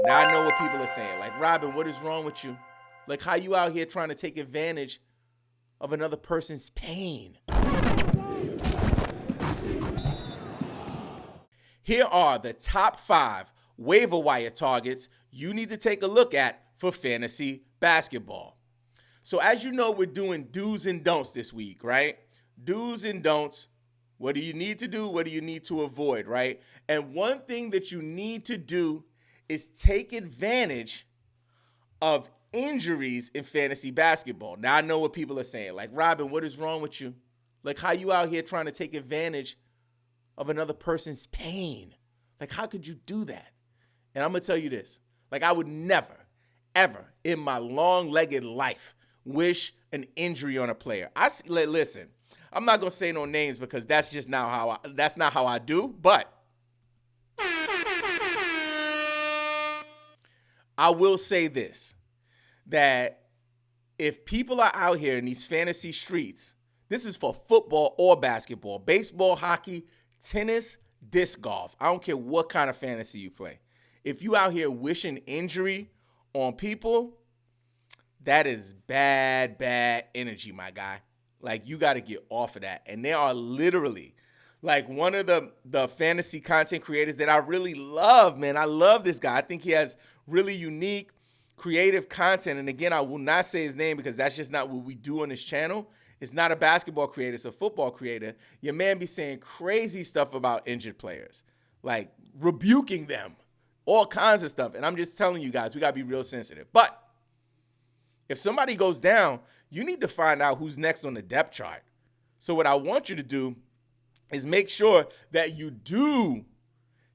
Now I know what people are saying. Like, Robin, what is wrong with you? Like, how you out here trying to take advantage of another person's pain? Here are the top 5 waiver wire targets you need to take a look at for fantasy basketball. So as you know, we're doing do's and don'ts this week, right? Do's and don'ts. What do you need to do? What do you need to avoid, right? And one thing that you need to do is take advantage of injuries in fantasy basketball. Now I know what people are saying. Like, Robin, what is wrong with you? Like, how you out here trying to take advantage of another person's pain? Like, how could you do that? And I'm going to tell you this. Like, I would never, ever in my long-legged life wish an injury on a player. Listen, I'm not going to say no names because that's just not how I do, but I will say this, that if people are out here in these fantasy streets, this is for football or basketball, baseball, hockey, tennis, disc golf. I don't care what kind of fantasy you play. If you out here wishing injury on people, that is bad, bad energy, my guy. Like, you got to get off of that. And there are literally, like, one of the fantasy content creators that I really love, man. I love this guy. I think he has really unique, creative content. And again, I will not say his name because that's just not what we do on this channel. It's not a basketball creator, it's a football creator. Your man be saying crazy stuff about injured players, like rebuking them, all kinds of stuff. And I'm just telling you guys, we got to be real sensitive. But if somebody goes down, you need to find out who's next on the depth chart. So what I want you to do is make sure that you do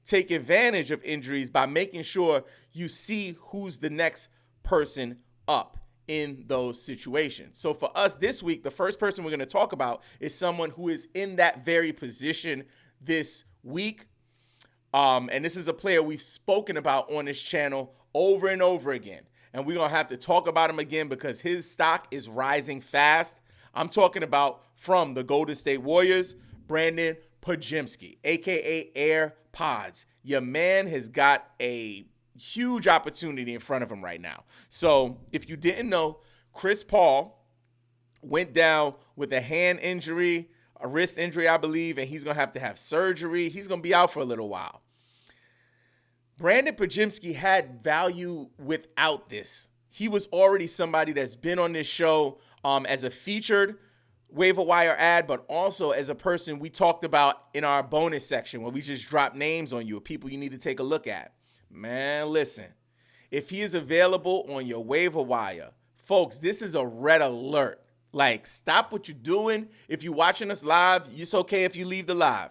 take advantage of injuries by making sure you see who's the next person up in those situations. So for us this week, the first person we're going to talk about is someone who is in that very position this week. And this is a player we've spoken about on this channel over and over again. And we're going to have to talk about him again because his stock is rising fast. I'm talking about from the Golden State Warriors, Brandon Pajemski, a.k.a. Air Pods. Your man has got a huge opportunity in front of him right now. So if you didn't know, Chris Paul went down with a hand injury, a wrist injury, I believe, and he's going to have surgery. He's going to be out for a little while. Brandon Pajemski had value without this. He was already somebody that's been on this show as a featured waiver wire ad, but also as a person we talked about in our bonus section where we just drop names on you of people you need to take a look at. Man, listen, if he is available on your waiver wire, folks, this is a red alert. Like, stop what you're doing. If you're watching us live, it's okay if you leave the live.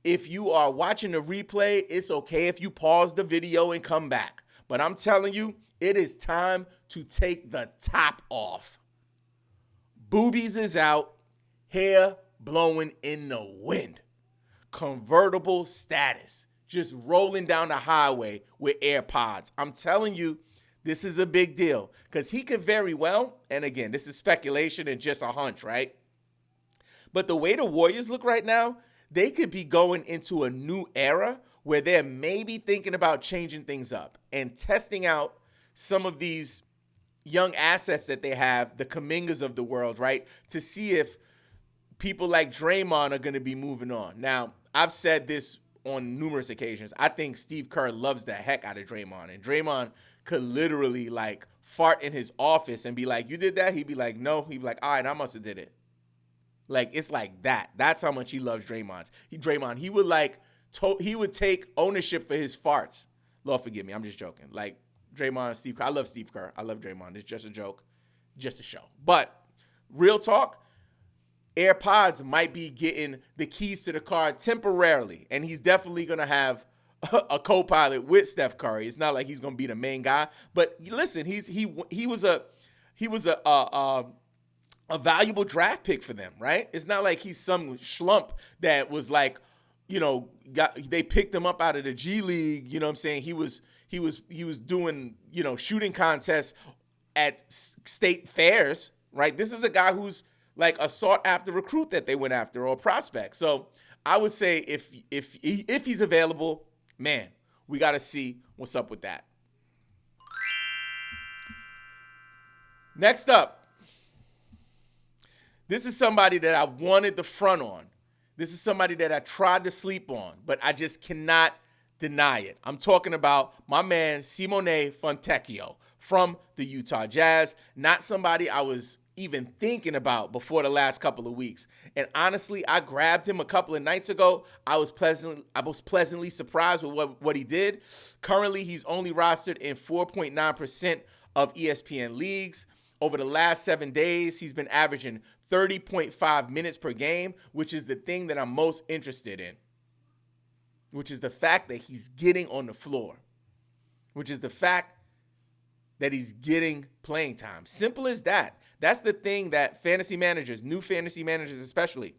If you are watching the replay, it's okay if you pause the video and come back. But I'm telling you, it is time to take the top off. Boobies is out, hair blowing in the wind. Convertible status, just rolling down the highway with AirPods. I'm telling you, this is a big deal because he could very well, and again, this is speculation and just a hunch, right? But the way the Warriors look right now, they could be going into a new era where they're maybe thinking about changing things up and testing out some of these young assets that they have, the Kumingas of the world, right? To see if people like Draymond are going to be moving on. Now, I've said this on numerous occasions. I think Steve Kerr loves the heck out of Draymond, and Draymond could literally like fart in his office and be like, "You did that?" He'd be like, "No." He'd be like, "All right, I must have did it." Like, it's like that. That's how much he loves Draymond. He would take ownership for his farts. Lord forgive me, I'm just joking. Like, Draymond, Steve Kerr. I love Steve Kerr. I love Draymond. It's just a joke, just a show. But real talk, AirPods might be getting the keys to the car temporarily, and he's definitely gonna have a co-pilot with Steph Curry. It's not like he's gonna be the main guy, but listen, he was a valuable draft pick for them, right? It's not like he's some schlump that was like, they picked him up out of the G League. You know what I'm saying? He was doing, shooting contests at state fairs, right? This is a guy who's like a sought after recruit that they went after or a prospect. So I would say if he's available, man, we got to see what's up with that. Next up, this is somebody that I wanted the front on. This is somebody that I tried to sleep on, but I just cannot deny it. I'm talking about my man, Simone Fontecchio from the Utah Jazz. Not somebody I was even thinking about before the last couple of weeks. And honestly, I grabbed him a couple of nights ago. I was pleasantly surprised with what he did. Currently, he's only rostered in 4.9% of ESPN leagues. Over the last 7 days, he's been averaging 30.5 minutes per game, which is the thing that I'm most interested in, which is the fact that he's getting on the floor, which is the fact that he's getting playing time. Simple as that. That's the thing that fantasy managers, new fantasy managers especially,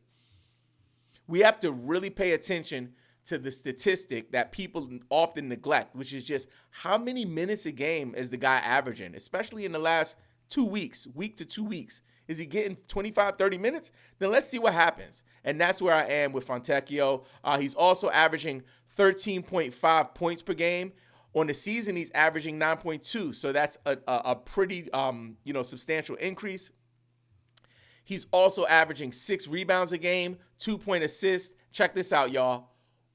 we have to really pay attention to the statistic that people often neglect, which is just how many minutes a game is the guy averaging, especially in the last 2 weeks, week to 2 weeks. Is he getting 25, 30 minutes? Then let's see what happens. And that's where I am with Fontecchio. He's also averaging 13.5 points per game. On the season, he's averaging 9.2. So that's a pretty substantial increase. He's also averaging 6 rebounds a game, 2-point assists. Check this out, y'all.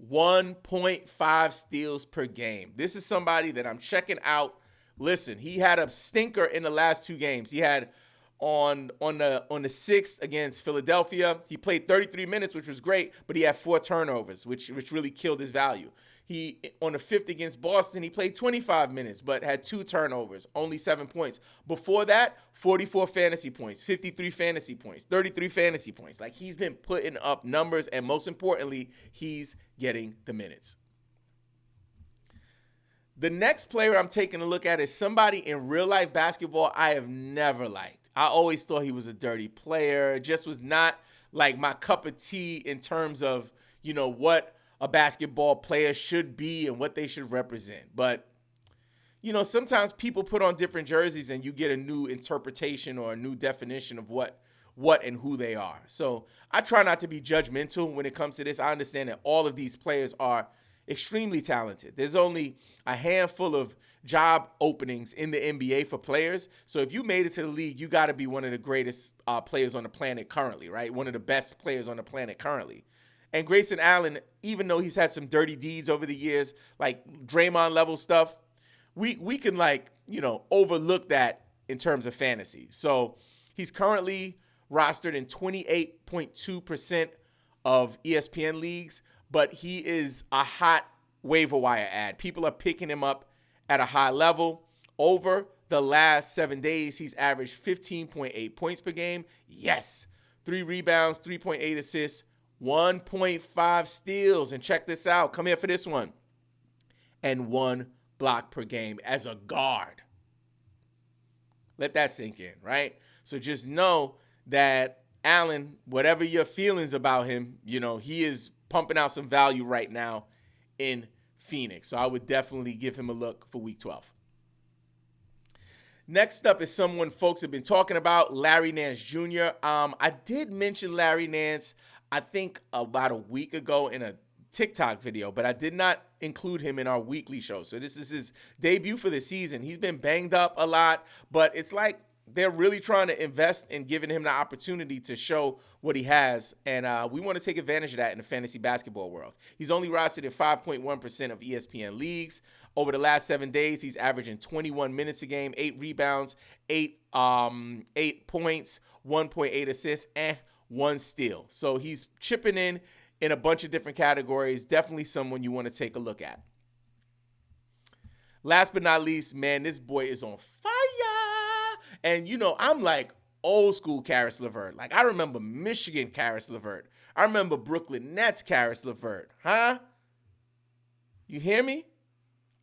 1.5 steals per game. This is somebody that I'm checking out. Listen, he had a stinker in the last 2 games. He had on the 6th against Philadelphia, he played 33 minutes, which was great, but he had 4 turnovers, which really killed his value. He on the 5th against Boston, he played 25 minutes, but had 2 turnovers, only 7 points. Before that, 44 fantasy points, 53 fantasy points, 33 fantasy points. Like, he's been putting up numbers, and most importantly, he's getting the minutes. The next player I'm taking a look at is somebody in real life basketball I have never liked. I always thought he was a dirty player. Just was not like my cup of tea in terms of, what a basketball player should be and what they should represent. But, sometimes people put on different jerseys and you get a new interpretation or a new definition of what and who they are. So I try not to be judgmental when it comes to this. I understand that all of these players are extremely talented. There's only a handful of job openings in the NBA for players. So if you made it to the league, you got to be one of the greatest players on the planet currently, right? One of the best players on the planet currently. And Grayson Allen, even though he's had some dirty deeds over the years, like Draymond level stuff, we can overlook that in terms of fantasy. So he's currently rostered in 28.2% of ESPN leagues, but he is a hot waiver wire ad. People are picking him up at a high level. Over the last 7 days, he's averaged 15.8 points per game. Yes, 3 rebounds, 3.8 assists, 1.5 steals. And check this out. Come here for this one. And 1 block per game as a guard. Let that sink in, right? So just know that Allen, whatever your feelings about him, he is pumping out some value right now in Phoenix. So I would definitely give him a look for week 12. Next up is someone folks have been talking about, Larry Nance Jr. I did mention Larry Nance, I think about a week ago in a TikTok video, but I did not include him in our weekly show. So this is his debut for the season. He's been banged up a lot, but it's like they're really trying to invest in giving him the opportunity to show what he has, and we want to take advantage of that in the fantasy basketball world. He's only rostered in 5.1% of ESPN leagues. Over the last 7 days, he's averaging 21 minutes a game, 8 rebounds, 8 points, 1.8 assists, and 1 steal. So he's chipping in a bunch of different categories. Definitely someone you want to take a look at. Last but not least, man, this boy is on fire. And, I'm like old school Karis LeVert. Like, I remember Michigan Karis LeVert. I remember Brooklyn Nets Karis LeVert. Huh? You hear me?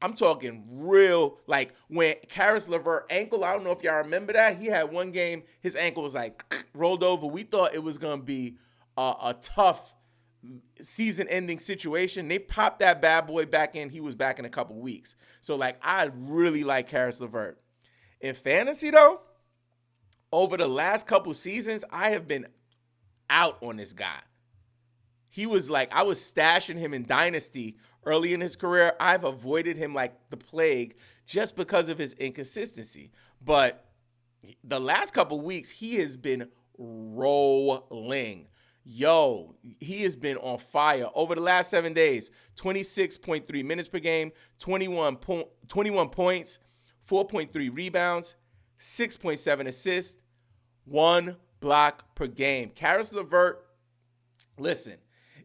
I'm talking real, like when Karis LeVert ankle, I don't know if y'all remember that. He had one game, his ankle was like rolled over. We thought it was going to be a tough season-ending situation. They popped that bad boy back in. He was back in a couple weeks. So, I really like Karis LeVert. In fantasy, though, over the last couple seasons, I have been out on this guy. He was I was stashing him in Dynasty early in his career. I've avoided him like the plague just because of his inconsistency. But the last couple weeks, he has been rolling. Yo, he has been on fire. Over the last 7 days, 26.3 minutes per game, 21 points, 4.3 rebounds, 6.7 assists, 1 block per game. Karis LeVert, listen,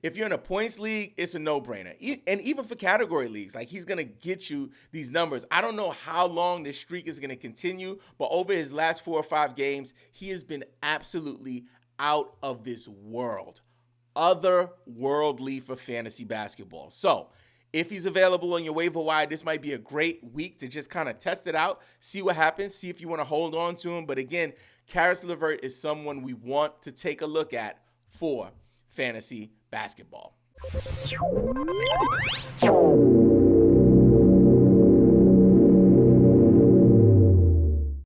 if you're in a points league, it's a no-brainer. And even for category leagues, like, he's going to get you these numbers. I don't know how long this streak is going to continue, but over his last 4 or 5 games, he has been absolutely out of this world. Otherworldly for fantasy basketball. So, if he's available on your waiver wire, this might be a great week to just kind of test it out, see what happens, see if you want to hold on to him. But again, Karis LeVert is someone we want to take a look at for fantasy basketball.